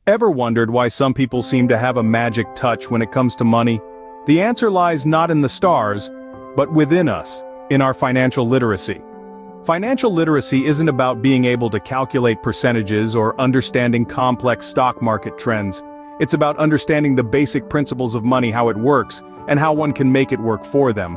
Ever wondered why some people seem to have a magic touch when it comes to money? The answer lies not in the stars, but within us, in our financial literacy. Financial literacy isn't about being able to calculate percentages or understanding complex stock market trends. It's about understanding the basic principles of money, how it works, and how one can make it work for them.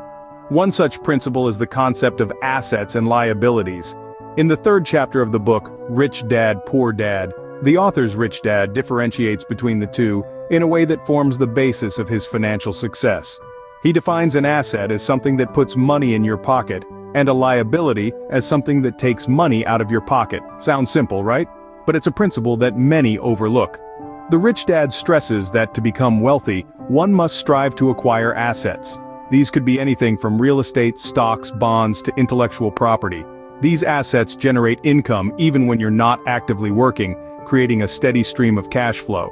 One such principle is the concept of assets and liabilities. In the third chapter of the book, Rich Dad, Poor Dad, the author's rich dad differentiates between the two in a way that forms the basis of his financial success. He defines an asset as something that puts money in your pocket, and a liability as something that takes money out of your pocket. Sounds simple, right? But it's a principle that many overlook. The rich dad stresses that to become wealthy, one must strive to acquire assets. These could be anything from real estate, stocks, bonds, to intellectual property. These assets generate income even when you're not actively working, creating a steady stream of cash flow.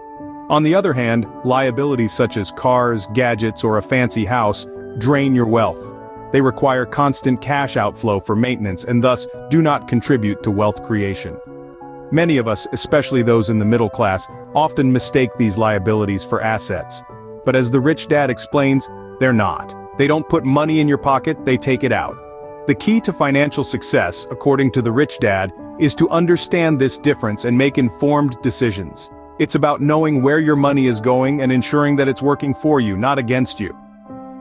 On the other hand, liabilities such as cars, gadgets, or a fancy house drain your wealth. They require constant cash outflow for maintenance and thus do not contribute to wealth creation. Many of us, especially those in the middle class, often mistake these liabilities for assets. But as the rich dad explains, they're not. They don't put money in your pocket, they take it out. The key to financial success, according to the rich dad, is to understand this difference and make informed decisions. It's about knowing where your money is going and ensuring that it's working for you, not against you.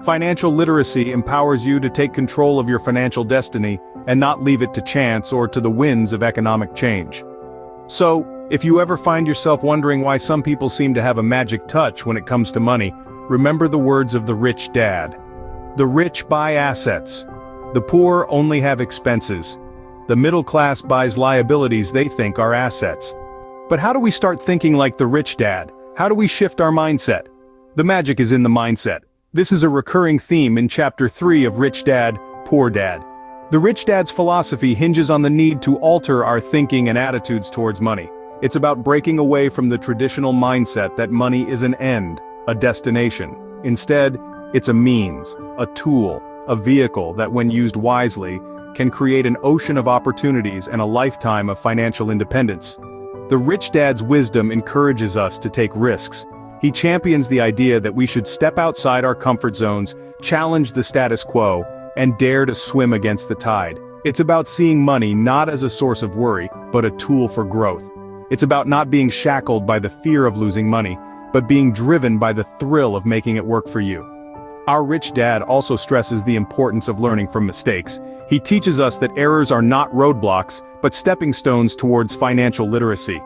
Financial literacy empowers you to take control of your financial destiny and not leave it to chance or to the winds of economic change. So, if you ever find yourself wondering why some people seem to have a magic touch when it comes to money, remember the words of the rich dad. The rich buy assets. The poor only have expenses. The middle class buys liabilities they think are assets. But how do we start thinking like the rich dad? How do we shift our mindset? The magic is in the mindset. This is a recurring theme in Chapter 3 of Rich Dad, Poor Dad. The rich dad's philosophy hinges on the need to alter our thinking and attitudes towards money. It's about breaking away from the traditional mindset that money is an end, a destination. Instead, it's a means, a tool, a vehicle that, when used wisely, can create an ocean of opportunities and a lifetime of financial independence. The rich dad's wisdom encourages us to take risks. He champions the idea that we should step outside our comfort zones, challenge the status quo, and dare to swim against the tide. It's about seeing money not as a source of worry, but a tool for growth. It's about not being shackled by the fear of losing money, but being driven by the thrill of making it work for you. Our rich dad also stresses the importance of learning from mistakes. He teaches us that errors are not roadblocks, but stepping stones towards financial literacy.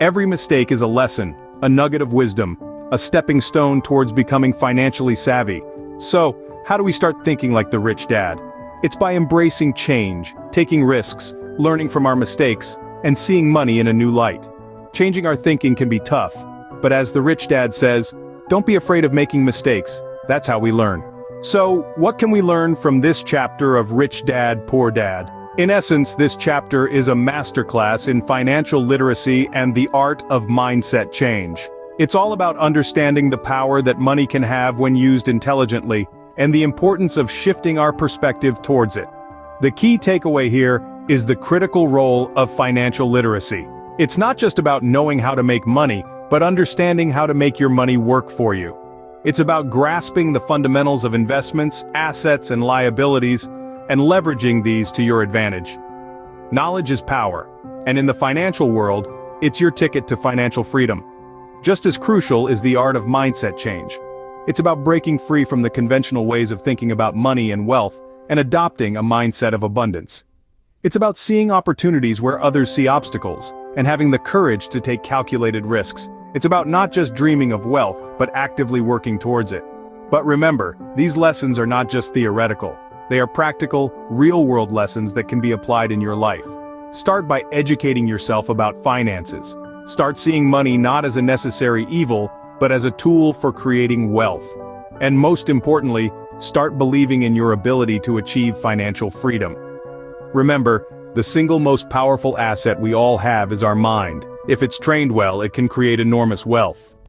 Every mistake is a lesson, a nugget of wisdom, a stepping stone towards becoming financially savvy. So, how do we start thinking like the rich dad? It's by embracing change, taking risks, learning from our mistakes, and seeing money in a new light. Changing our thinking can be tough, but as the rich dad says, don't be afraid of making mistakes. That's how we learn. So, what can we learn from this chapter of Rich Dad, Poor Dad? In essence, this chapter is a masterclass in financial literacy and the art of mindset change. It's all about understanding the power that money can have when used intelligently, and the importance of shifting our perspective towards it. The key takeaway here is the critical role of financial literacy. It's not just about knowing how to make money, but understanding how to make your money work for you. It's about grasping the fundamentals of investments, assets, and liabilities, and leveraging these to your advantage. Knowledge is power, and in the financial world, it's your ticket to financial freedom. Just as crucial is the art of mindset change. It's about breaking free from the conventional ways of thinking about money and wealth, and adopting a mindset of abundance. It's about seeing opportunities where others see obstacles, and having the courage to take calculated risks. It's about not just dreaming of wealth, but actively working towards it. But remember, these lessons are not just theoretical. They are practical, real-world lessons that can be applied in your life. Start by educating yourself about finances. Start seeing money not as a necessary evil, but as a tool for creating wealth. And most importantly, start believing in your ability to achieve financial freedom. Remember, the single most powerful asset we all have is our mind. If it's trained well, it can create enormous wealth.